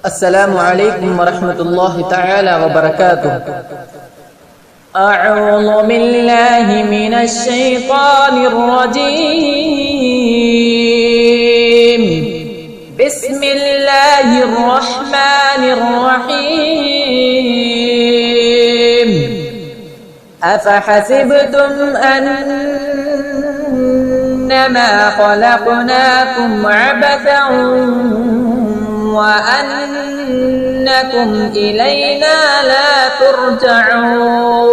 السلام علیکم ورحمۃ اللہ تعالی وبرکاتہ۔ اعوذ باللہ من الشیطان الرجیم، بسم اللہ الرحمن الرحیم۔ افحسبتم انما خلقناکم عبثا وأنكم إلينا لا ترجعون،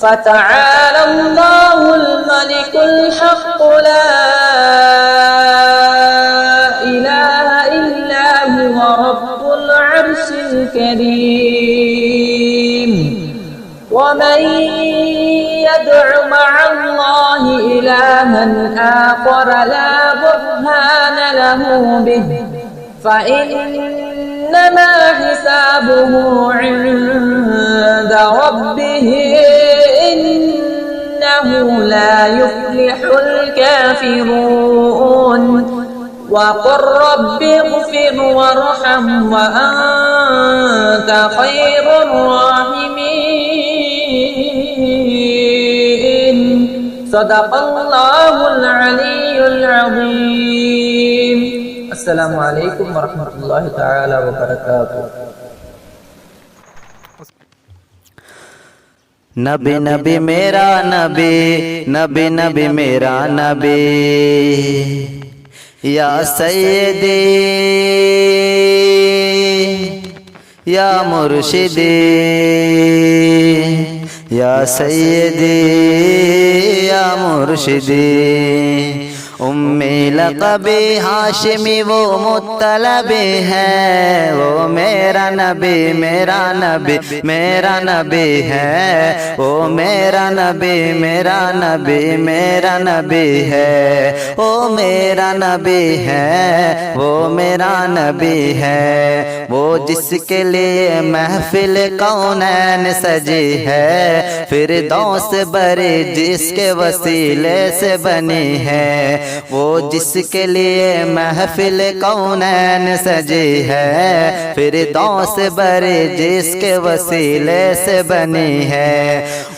فتعالى الله الملك الحق لا إله إلا هو رب العرش الكريم۔ ومن يدع مع الله إلها آخر لا برهان له به فإنما حسابه عند ربه إنه لا يفلح الكافرون۔ وقل رب اغفر وارحم وأنت خير الراحمين۔ صدق اللہ العلی العظیم۔ السلام علیکم ورحمۃ اللہ تعالی وبرکاتہ۔ نبی نبی میرا نبی، نبی نبی میرا نبی، یا سیدی یا مرشدی، یا سیدی یا مرشدی۔ امی لقبی ہاشمی وہ مطلبی ہے، وہ میرا نبی میرا نبی میرا نبی ہے، وہ میرا نبی میرا نبی میرا نبی ہے، وہ میرا نبی ہے، وہ میرا نبی ہے۔ وہ جس کے لیے محفل کونین سجی ہے، فردوس بری جس کے وسیلے سے بنی ہے۔ وہ جس کے لیے محفل کونین سجی ہے، فردوس بری جس کے وسیلے سے بنی ہے۔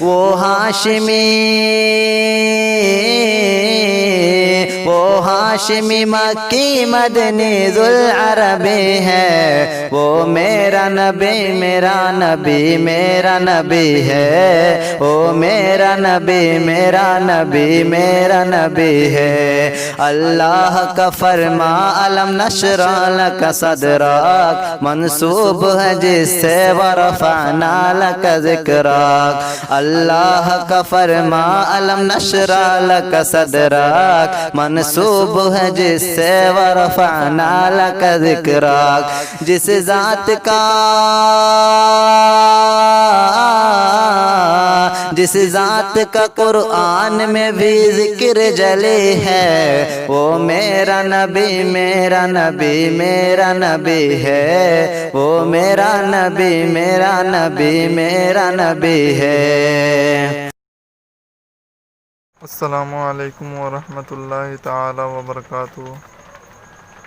وہ ہاشمی، وہ ہاشمی مکی مدنی ذوالعربی ہے، وہ میرا نبی میرا نبی میرا نبی ہے، وہ میرا نبی میرا نبی میرا نبی ہے۔ اللہ کا فرما علم نشرح لک صدرک، منسوب ہے جس سے ورفعنا لک ذکرک۔ اللہ کا فرما علم نشرح لک صدرک، منسوب ہے جس سے ورفعنا لک ذکرک۔ جس ذات کا جس ذات کا قرآن میں بھی ذکر جلی ہے، وہ میرا نبی میرا نبی میرا نبی ہے، وہ میرا نبی میرا نبی میرا نبی ہے۔ السلام علیکم ورحمۃ اللہ تعالی وبرکاتہ۔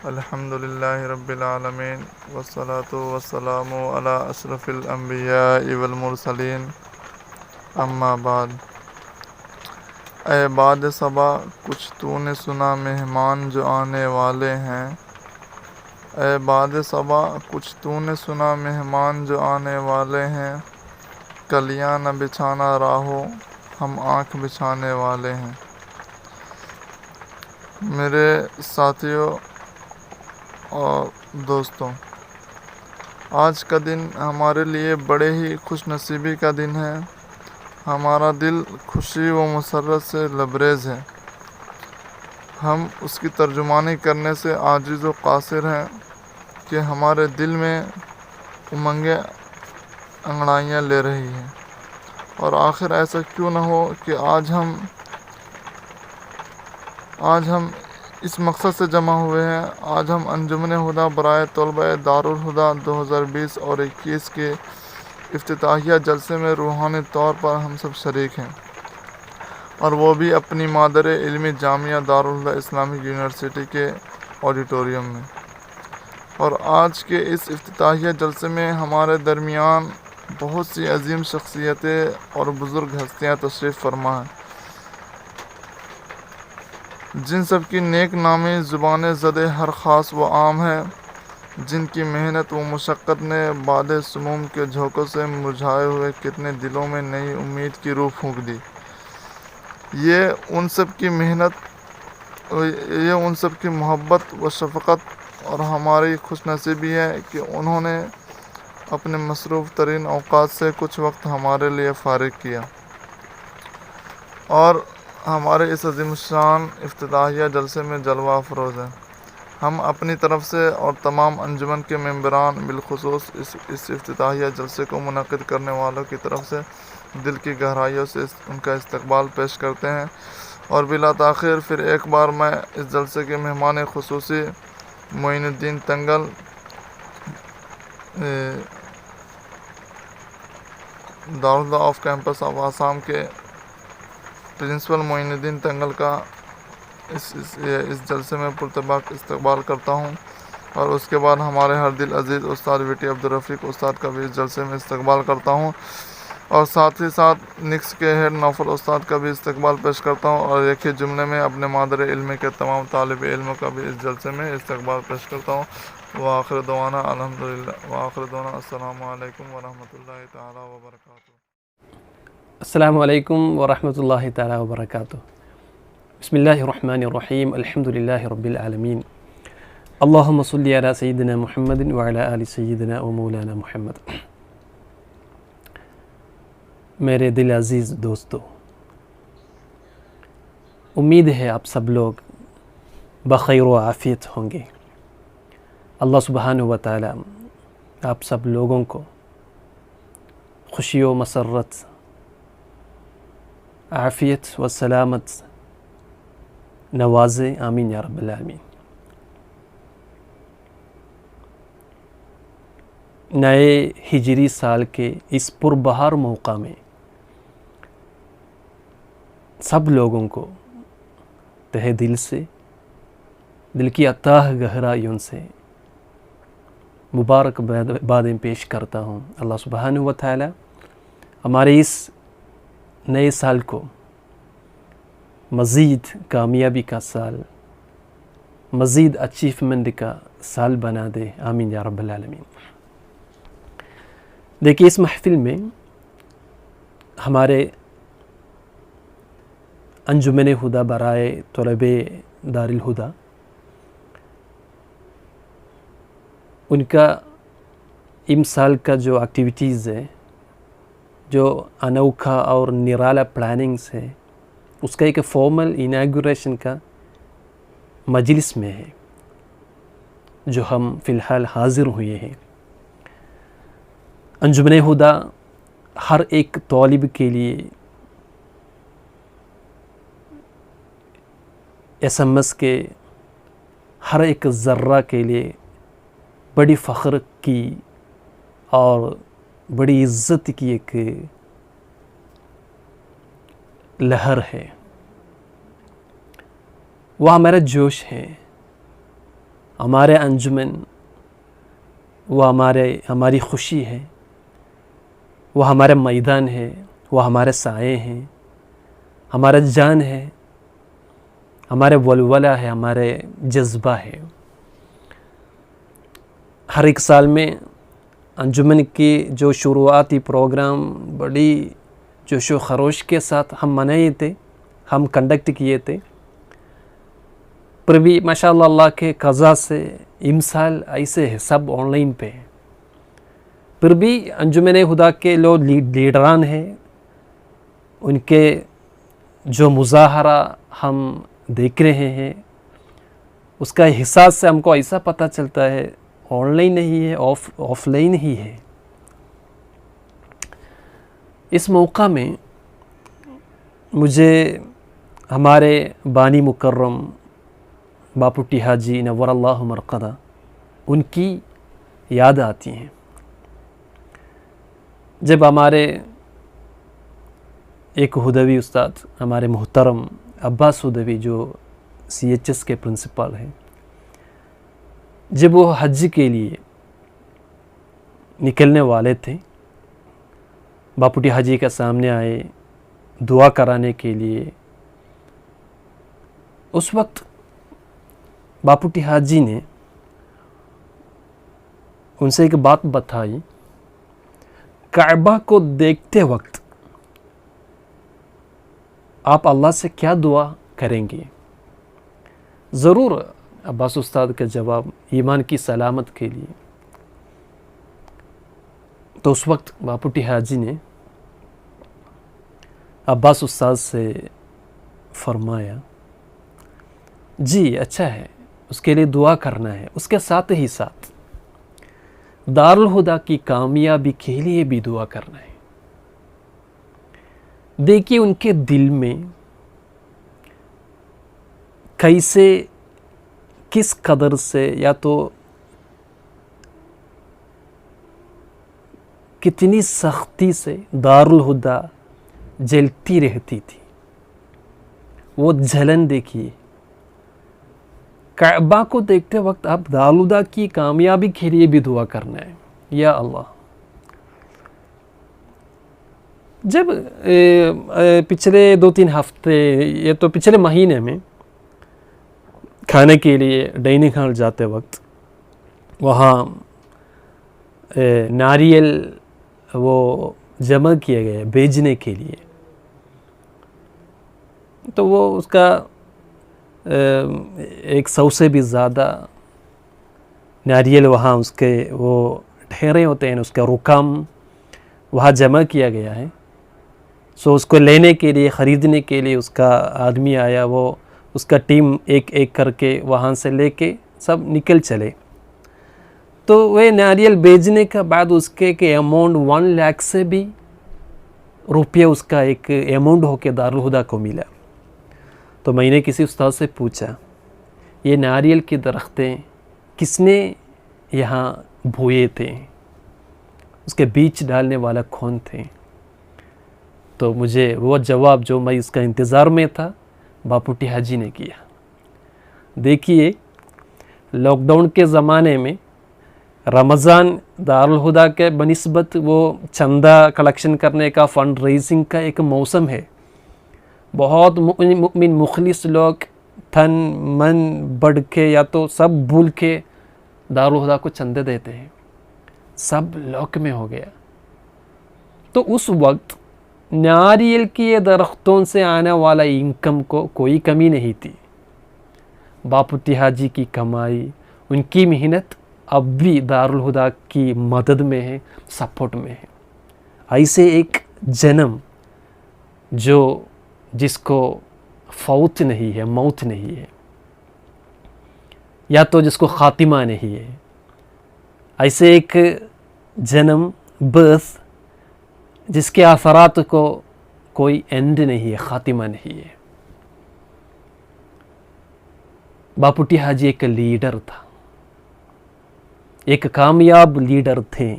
الحمدللہ رب العالمین، والصلاة والسلام علی اشرف الانبیاء والمرسلین، اما بعد۔ اے باد صبا کچھ تو نے سنا مہمان جو آنے والے ہیں، اے باد صبا کچھ تو نے سنا مہمان جو آنے والے ہیں، کلیاں نہ بچھانا راہو ہم آنکھ بچھانے والے ہیں۔ میرے ساتھیوں اور دوستوں، آج کا دن ہمارے لیے بڑے ہی خوش نصیبی کا دن ہے۔ ہمارا دل خوشی و مسرت سے لبریز ہے۔ ہم اس کی ترجمانی کرنے سے عاجز و قاصر ہیں کہ ہمارے دل میں امنگیں انگڑائیاں لے رہی ہیں، اور آخر ایسا کیوں نہ ہو کہ آج ہم اس مقصد سے جمع ہوئے ہیں۔ آج ہم انجمن ہدیٰ برائے طلبہ دارالہدیٰ 2020 اور 21 کے افتتاحیہ جلسے میں روحانی طور پر ہم سب شریک ہیں، اور وہ بھی اپنی مادر علمی جامعہ دارالہدیٰ اسلامک یونیورسٹی کے آڈیٹوریم میں۔ اور آج کے اس افتتاحیہ جلسے میں ہمارے درمیان بہت سی عظیم شخصیتیں اور بزرگ ہستیاں تشریف فرما ہیں، جن سب کی نیک نامی زبان زد ہر خاص و عام ہے، جن کی محنت و مشقت نے باد سموم کے جھونکوں سے مرجھائے ہوئے کتنے دلوں میں نئی امید کی روح پھونک دی۔ یہ ان سب کی محبت و شفقت اور ہماری خوش نصیبی ہے کہ انہوں نے اپنے مصروف ترین اوقات سے کچھ وقت ہمارے لیے فارغ کیا اور ہمارے اس عظیم الشان افتتاحیہ جلسے میں جلوہ افروز ہیں۔ ہم اپنی طرف سے اور تمام انجمن کے ممبران بالخصوص اس افتتاحیہ جلسے کو منعقد کرنے والوں کی طرف سے دل کی گہرائیوں سے ان کا استقبال پیش کرتے ہیں، اور بلا تاخیر پھر ایک بار میں اس جلسے کے مہمان خصوصی معین الدین تنگل دارالہدیٰ آف کیمپس آف آسام کے پرنسپل معین الدین تنگل کا اس جلسے میں پرتپاک استقبال کرتا ہوں، اور اس کے بعد ہمارے ہر دل عزیز استاد وٹی عبدالرفیق استاد کا بھی اس جلسے میں استقبال کرتا ہوں، اور ساتھ ہی ساتھ نکس کے ہیڈ نوفل استاد کا بھی استقبال پیش کرتا ہوں، اور ایک ہی جملے میں اپنے مادر علم کے تمام طالب علموں کا بھی اس جلسے میں استقبال پیش کرتا ہوں۔ وآخر دعوانا الحمدللہ، وآخر دعوانا السلام علیکم ورحمۃ اللہ تعالیٰ وبرکاتہ۔ السلام علیکم ورحمۃ اللہ تعالیٰ وبرکاتہ۔ بسم اللہ الرحمن الرحیم، الحمد للہ رب العالمین، اللہم صلی علی سیدنا محمد وعلی آل سیدنا و مولانا محمد۔ میرے دل عزیز دوستو، امید ہے آپ سب لوگ بخیر و عافیت ہوں گے۔ اللہ سبحانہ و تعالی آپ سب لوگوں کو خوشی و مسرت، عافیت و سلامت نوازے، آمین یا رب العالمین۔ نئے ہجری سال کے اس پربہار موقع میں سب لوگوں کو تہہ دل سے، دل کی اتاہ گہرائیوں سے مبارک بادیں پیش کرتا ہوں۔ اللہ سبحانہ و تعالی ہمارے اس نئے سال کو مزید کامیابی کا سال، مزید اچیومنٹ کا سال بنا دے، آمین یا رب العالمین۔ دیکھیے، اس محفل میں ہمارے انجمن ہدیٰ برائے طلبے دارالہدیٰ، ان کا امسال کا جو ایکٹیویٹیز ہے، جو انوکھا اور نرالا پلاننگز ہے، اس کا ایک فارمل اناگوریشن کا مجلس میں ہے جو ہم فی الحال حاضر ہوئے ہیں۔ انجمن ہدیٰ ہر ایک طالب کے لیے SMS کے ہر ایک ذرہ کے لیے بڑی فخر کی اور بڑی عزت کی ایک لہر ہے، وہ ہمارا جوش ہے، ہمارے انجمن، وہ ہماری خوشی ہے، وہ ہمارا میدان ہے، وہ ہمارے سائے ہیں، ہمارا جان ہے، ہمارے ولولہ ہے، ہمارے جذبہ ہے۔ ہر ایک سال میں انجمن کی جو شروعاتی پروگرام بڑی جوش و خروش کے ساتھ ہم منائے تھے، ہم کنڈکٹ کیے تھے، پر بھی ماشاءاللہ اللہ کے قضا سے امسال ایسے ہے، سب آن لائن پہ ہے، پھر بھی انجمن ہدیٰ کے لیڈران ہیں، ان کے جو مظاہرہ ہم دیکھ رہے ہیں، اس کا احساس سے ہم کو ایسا پتہ چلتا ہے آن لائن نہیں ہے، آف لائن ہی ہے۔ اس موقع میں مجھے ہمارے بانی مکرم باپوٹی حاجی نور اللہ مرقدہ، ان کی یاد آتی ہیں۔ جب ہمارے ایک ہدوی استاد، ہمارے محترم عباس ہدوی جو CHS کے پرنسپل ہیں، جب وہ حج کے لیے نکلنے والے تھے، باپوٹی حاجی کے سامنے آئے دعا کرانے کے لیے. اس وقت باپوٹی حاجی نے ان سے ایک بات بتائی، کعبہ کو دیکھتے وقت آپ اللہ سے کیا دعا کریں گے؟ ضرور عباس استاد کا جواب ایمان کی سلامت کے لیے. تو اس وقت باپوٹی حاجی نے عباس استاد سے فرمایا، جی اچھا ہے، اس کے لیے دعا کرنا ہے، اس کے ساتھ ہی ساتھ دارالہدیٰ کی کامیابی کے لیے بھی دعا کرنا ہے. دیکھیے ان کے دل میں کیسے، کس قدر سے، یا تو کتنی سختی سے دارالہدیٰ جلتی رہتی تھی. وہ جلن دیکھیے. کعبہ کو دیکھتے وقت آپ دارالہدیٰ کی کامیابی کے لیے بھی دعا کرنا ہے. یا اللہ. جب پچھلے 2-3 ہفتے، یہ تو پچھلے مہینے میں کھانے کے لیے ڈائننگ ہال جاتے وقت وہاں ناریل وہ جمع کیے گئے بیچنے کے لیے، تو وہ اس کا 100 سے بھی زیادہ ناریل وہاں اس کے وہ ڈھیرے ہوتے ہیں، اس کا رکام وہاں جمع کیا گیا ہے. سو اس کو لینے کے لیے، خریدنے کے لیے اس کا آدمی آیا، وہ اس کا ٹیم ایک ایک کر کے وہاں سے لے کے سب نکل چلے. تو وہ ناریل بیچنے کا بعد اس کے ایک اماؤنٹ 1 لاکھ سے بھی روپیہ اس کا ایک اماؤنٹ ہو کے دارالہدیٰ کو ملا. تو میں نے کسی استاد سے پوچھا، یہ ناریل کے درختیں کس نے یہاں بوئے تھے، اس کے بیج ڈالنے والا کون تھے؟ تو مجھے وہ جواب جو میں اس کا انتظار میں تھا باپوٹی حاجی نے کیا. دیکھیے لاک ڈاؤن کے زمانے میں رمضان دارالہدیٰ کے بنسبت وہ چندہ کلیکشن کرنے کا، فنڈ ریزنگ کا ایک موسم ہے. بہت مؤمن مخلص لوگ تن من بڑھ کے یا تو سب بھول کے دارالہدیٰ کو چندے دیتے ہیں. سب لاک میں ہو گیا. تو اس وقت ناریل کے درختوں سے آنے والا انکم کو کوئی کمی نہیں تھی. باپوٹی حاجی کی کمائی، ان کی محنت اب بھی دارالہدیٰ کی مدد میں ہے، سپورٹ میں ہے. ایسے ایک جنم جس کو فوت نہیں ہے، موت نہیں ہے، یا تو جس کو خاتمہ نہیں ہے، ایسے ایک جنم، برث، جس کے اثرات کو کوئی اینڈ نہیں ہے، خاتمہ نہیں ہے. باپوٹی حاجی ایک لیڈر تھا، ایک کامیاب لیڈر تھے.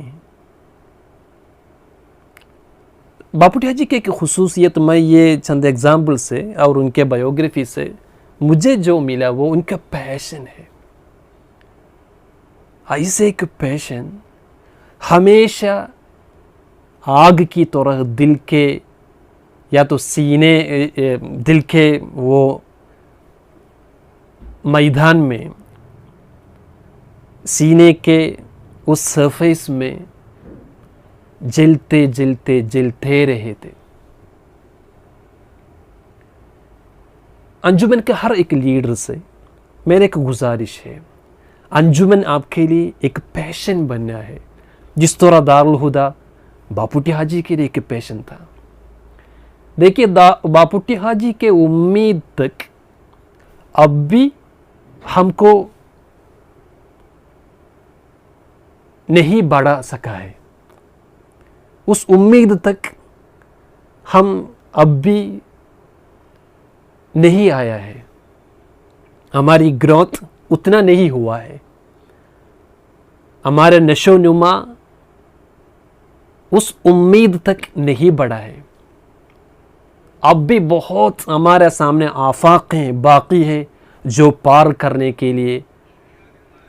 باپوٹی حاجی کی ایک خصوصیت، میں یہ چند ایگزامپل سے اور ان کے بایوگرافی سے مجھے جو ملا وہ ان کا پیشن ہے. ایسے ایک پیشن ہمیشہ آگ کی طرح دل کے، یا تو سینے، دل کے وہ میدان میں، سینے کے اس سرفیس میں جلتے جلتے جلتے رہے تھے. انجمن کے ہر ایک لیڈر سے میرے ایک گزارش ہے، انجمن آپ کے لیے ایک پیشن بننا ہے. جس طرح دارالہدیٰ باپوٹی حاجی کے لیے ایک پیشن تھا. دیکھیے باپوٹی حاجی کے امید تک اب بھی ہم کو نہیں بڑھا سکا ہے. اس امید تک ہم اب بھی نہیں آیا ہے. ہماری گروتھ اتنا نہیں ہوا ہے. ہمارا نشو و نما اس امید تک نہیں بڑھا ہے. اب بھی بہت ہمارے سامنے آفاق ہیں، باقی ہیں، جو پار کرنے کے لیے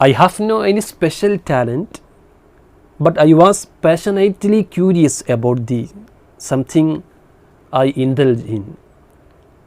I have no any special talent, but I was passionately curious about the something I indulge in.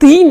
3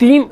3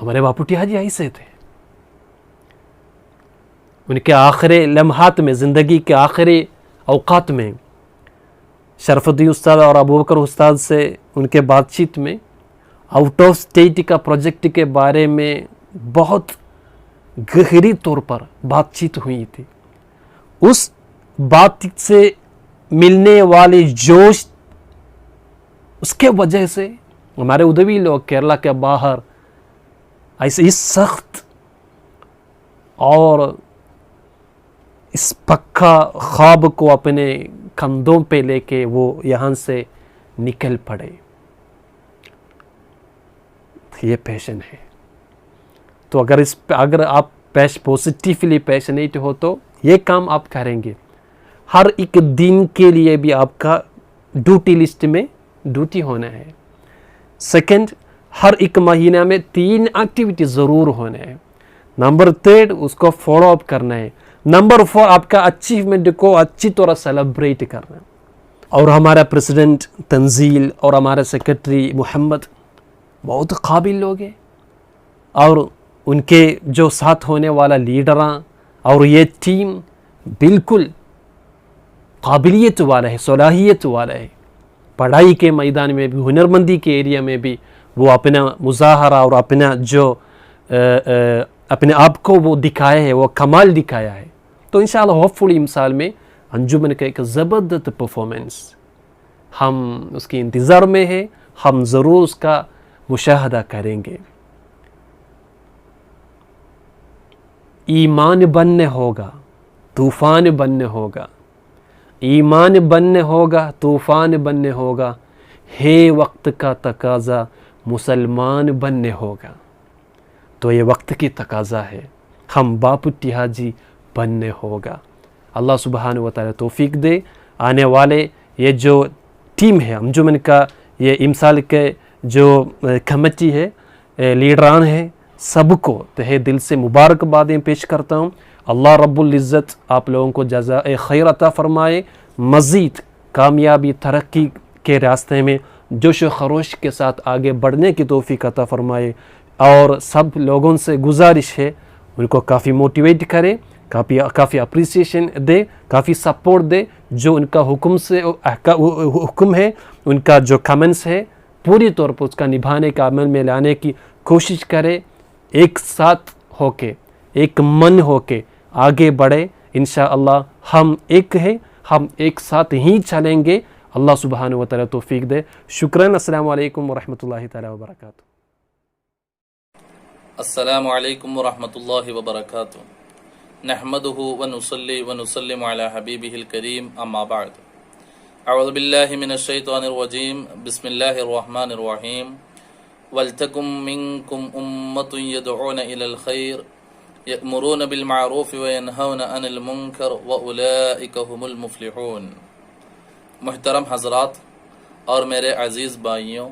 ہمارے باپوٹی حاجی ایسے تھے. ان کے آخری لمحات میں، زندگی کے آخری اوقات میں شرف الدین استاد اور ابوبکر استاد سے ان کے بات چیت میں آؤٹ آف اسٹیٹ کا پروجیکٹ کے بارے میں بہت گہری طور پر بات چیت ہوئی تھی. اس بات سے ملنے والی جوش، اس کے وجہ سے ہمارے ادبی لوگ کیرلا کے باہر ایسے اس سخت اور اس پکا خواب کو اپنے کندھوں پہ لے کے وہ یہاں سے نکل پڑے. یہ پیشن ہے. تو اگر آپ پوزیٹیولی پیشنیٹ ہو تو یہ کام آپ کریں گے. ہر ایک دن کے لیے بھی آپ کا ڈیوٹی لسٹ میں ڈیوٹی ہونا ہے. سیکنڈ، ہر ایک مہینہ میں 3 ایکٹیویٹی ضرور ہونا ہے. نمبر 3 اس کو فالو اپ کرنا ہے. نمبر 4 آپ کا اچیومنٹ کو اچھی طرح سیلیبریٹ کرنا ہے. اور ہمارا پریزیڈنٹ تنزیل اور ہمارا سیکرٹری محمد بہت قابل لوگ ہیں، اور ان کے جو ساتھ ہونے والا لیڈراں اور یہ ٹیم بالکل قابلیت والا ہے، صلاحیت والا ہے. پڑھائی کے میدان میں بھی، ہنرمندی کے ایریا میں بھی وہ اپنا مظاہرہ اور اپنا جو اپنے آپ کو وہ دکھایا ہے، وہ کمال دکھایا ہے. تو انشاءاللہ ہوپ فلی امسال میں انجمن کا ایک زبردست پرفارمنس ہم اس کے انتظار میں ہیں. ہم ضرور اس کا مشاہدہ کریں گے. ایمان بننے ہوگا، طوفان بننے ہوگا. ایمان بننے ہوگا، طوفان بننے ہوگا. ہے وقت کا تقاضا، مسلمان بننے ہوگا. تو یہ وقت کی تقاضا ہے. ہم باپوٹی حاجی بننے ہوگا. اللہ سبحانہ و تعالی توفیق دے. آنے والے یہ جو ٹیم ہے انجمن کا، یہ امسال کے جو کمیٹی ہے، لیڈران ہیں، سب کو تہہ دل سے مبارکبادیں پیش کرتا ہوں. اللہ رب العزت آپ لوگوں کو جزائے خیر عطا فرمائے. مزید کامیابی، ترقی کے راستے میں جوش و خروش کے ساتھ آگے بڑھنے کی توفیق عطا فرمائے. اور سب لوگوں سے گزارش ہے ان کو کافی موٹیویٹ کرے، کافی اپریسیشن دے، کافی سپورٹ دے. جو ان کا حکم ہے، ان کا جو کمنٹس ہے، پوری طور پر اس کا نبھانے کا عمل میں لانے کی کوشش کرے. ایک ساتھ ہو کے، ایک من ہو کے آگے بڑھے. انشاءاللہ ہم ایک ہیں، ہم ایک ساتھ ہی چلیں گے. اللہ سبحانہ و تعالی توفیق دے. شکراً. السلام علیکم ورحمۃ اللہ تعالی وبرکاتہ. السلام علیکم ورحمۃ اللہ وبرکاتہ. نحمده ونصلي ونسلم على حبیبه الکریم. اما بعد، اعوذ باللہ من الشیطان الرجیم. بسم اللہ الرحمن الرحیم. وَلْتَكُمْ مِنْكُمْ أُمَّةٌ يَدْعُونَ إِلَى الْخَيْرِ يَأْمُرُونَ بِالْمَعْرُوفِ وَيَنْهَوْنَ عَنِ الْمُنْكَرِ وَأُولَئِكَ هُمُ الْمُفْلِحُونَ. محترم حضرات اور میرے عزیز بھائیوں،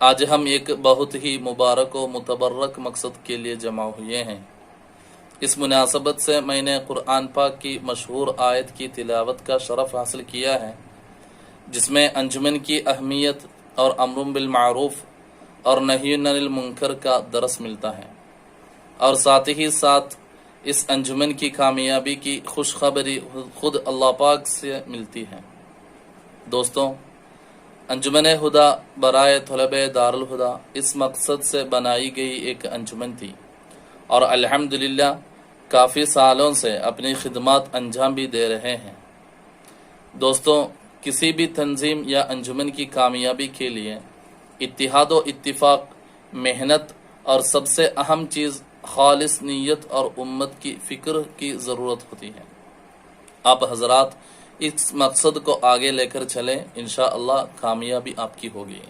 آج ہم ایک بہت ہی مبارک و متبرک مقصد کے لیے جمع ہوئے ہیں. اس مناسبت سے میں نے قرآن پاک کی مشہور آیت کی تلاوت کا شرف حاصل کیا ہے، جس میں انجمن کی اہمیت اور امر بالمعروف اور نہی عن المنکر کا درس ملتا ہے، اور ساتھ ہی ساتھ اس انجمن کی کامیابی کی خوشخبری خود اللہ پاک سے ملتی ہے. دوستوں، انجمن ہدا برائے طلبہ دارالہدا اس مقصد سے بنائی گئی ایک انجمن تھی، اور الحمدللہ کافی سالوں سے اپنی خدمات انجام بھی دے رہے ہیں. دوستوں، کسی بھی تنظیم یا انجمن کی کامیابی کے لیے اتحاد و اتفاق، محنت اور سب سے اہم چیز خالص نیت اور امت کی فکر کی ضرورت ہوتی ہے. آپ حضرات اس مقصد کو آگے لے کر چلیں، انشاءاللہ کامیابی آپ کی ہوگی.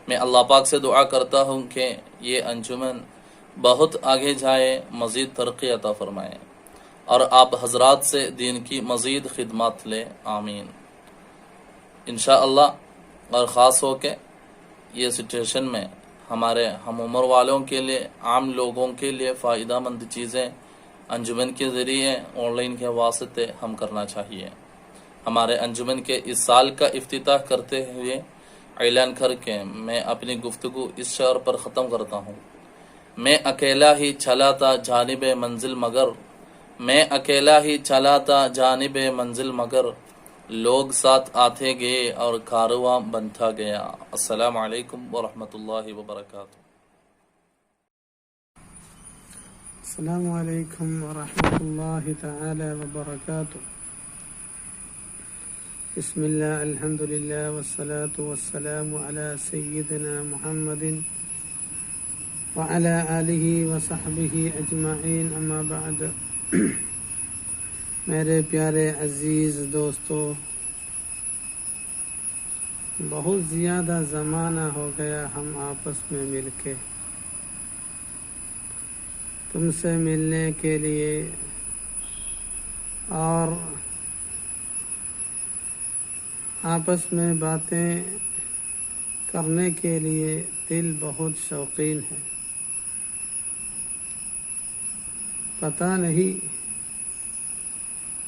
میں اللہ پاک سے دعا کرتا ہوں کہ یہ انجمن بہت آگے جائے، مزید ترقی عطا فرمائے، اور آپ حضرات سے دین کی مزید خدمات لے. آمین انشاءاللہ. اور خاص ہو کے یہ سچویشن میں ہمارے ہم عمر والوں کے لیے، عام لوگوں کے لیے فائدہ مند چیزیں انجمن کے ذریعے آن لائن کے واسطے ہم کرنا چاہیے. ہمارے انجمن کے اس سال کا افتتاح کرتے ہوئے اعلان کر کے میں اپنی گفتگو اس شعر پر ختم کرتا ہوں میں اکیلا ہی چلا تھا جانب منزل مگر میں اکیلا ہی چلا تھا جانب منزل مگر لوگ ساتھ آتے گئے اور کارواں بنتا گیا. السلام علیکم ورحمۃ اللہ وبرکاتہ. السلام علیکم ورحمۃ اللہ تعالی وبرکاتہ. بسم اللہ الحمد للہ والصلاة والسلام علی سیدنا محمد وعلی آلہ وصحبہ اجمعین. اما بعد. میرے پیارے عزیز دوستو، بہت زیادہ زمانہ ہو گیا ہم آپس میں مل کے. تم سے ملنے کے لیے اور آپس میں باتیں کرنے کے لیے دل بہت شوقین ہے. پتہ نہیں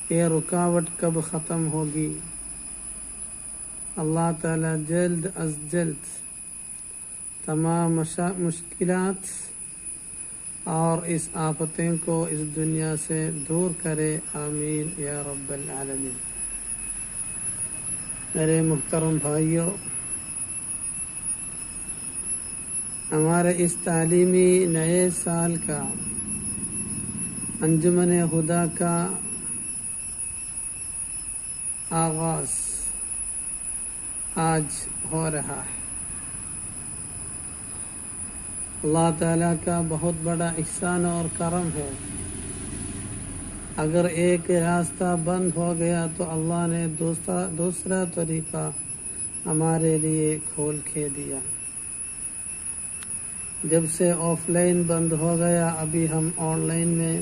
یہ رکاوٹ کب ختم ہوگی. اللہ تعالی جلد از جلد تمام مشکلات اور اس آفتیں کو اس دنیا سے دور کرے. آمین یا رب العالمین. میرے محترم بھائیوں، ہمارے اس تعلیمی نئے سال کا انجمن ہدا کا آغاز آج ہو رہا ہے. اللہ تعالیٰ کا بہت بڑا احسان اور کرم ہے. اگر ایک راستہ بند ہو گیا تو اللہ نے دوسرا طریقہ ہمارے لیے کھول کے دیا. جب سے آف لائن بند ہو گیا، ابھی ہم آن لائن میں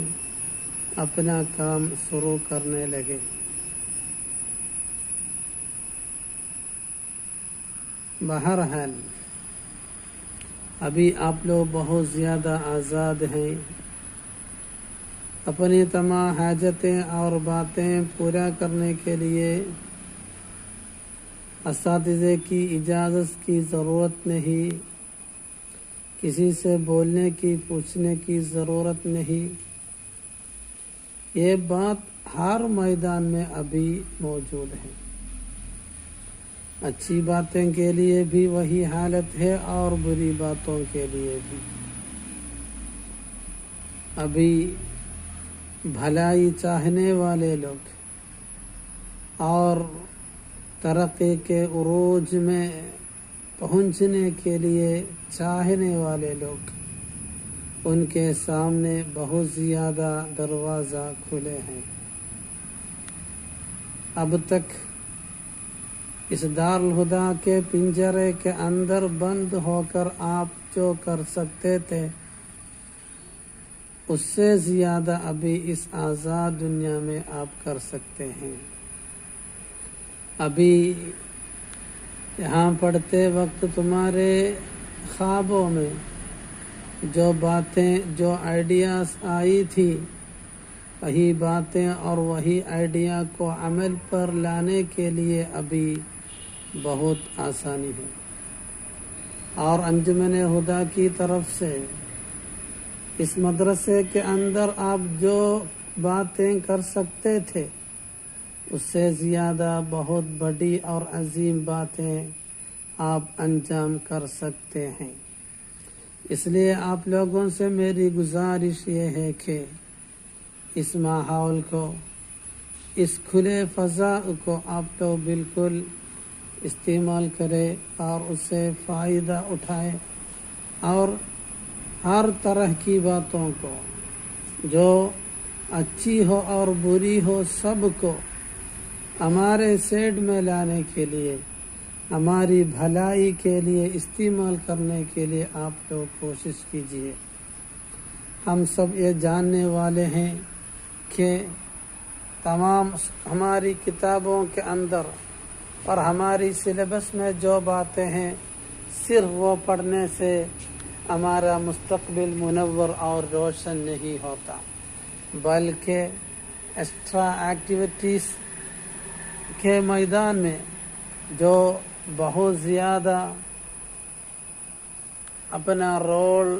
اپنا کام شروع کرنے لگے. بہرحال ابھی آپ لوگ بہت زیادہ آزاد ہیں. اپنی تمام حاجتیں اور باتیں پورا کرنے کے لیے اساتذہ کی اجازت کی ضرورت نہیں، کسی سے بولنے کی پوچھنے کی ضرورت نہیں. یہ بات ہر میدان میں ابھی موجود ہے. اچھی باتیں کے لیے بھی وہی حالت ہے اور بری باتوں کے لیے بھی. ابھی بھلائی چاہنے والے لوگ اور ترقی کے عروج میں پہنچنے کے لیے چاہنے والے لوگ، ان کے سامنے بہت زیادہ دروازہ کھلے ہیں. اب تک اس دارالہدیٰ کے پنجرے کے اندر بند ہو کر آپ جو کر سکتے تھے، اس سے زیادہ ابھی اس آزاد دنیا میں آپ کر سکتے ہیں. ابھی یہاں پڑھتے وقت تمہارے خوابوں میں جو باتیں، جو آئیڈیاز آئی تھی، وہی باتیں اور وہی آئیڈیا کو عمل پر لانے کے لیے ابھی بہت آسانی ہے. اور انجمن ہدا کی طرف سے اس مدرسے کے اندر آپ جو باتیں کر سکتے تھے، اس سے زیادہ بہت بڑی اور عظیم باتیں آپ انجام کر سکتے ہیں. اس لیے آپ لوگوں سے میری گزارش یہ ہے کہ اس ماحول کو، اس کھلے فضا کو آپ لوگ بالکل استعمال کریں اور اس سے فائدہ اٹھائیں، اور ہر طرح کی باتوں کو، جو اچھی ہو اور بری ہو، سب کو ہمارے سیڈ میں لانے کے لیے، ہماری بھلائی کے لیے استعمال کرنے کے لیے آپ لوگ کوشش کیجیے. ہم سب یہ جاننے والے ہیں کہ تمام ہماری کتابوں کے اندر اور ہماری سلیبس میں جو باتیں ہیں، صرف وہ پڑھنے سے ہمارا مستقبل منور اور روشن نہیں ہوتا، بلکہ ایکسٹرا ایکٹیویٹیز کے میدان میں جو بہت زیادہ اپنا رول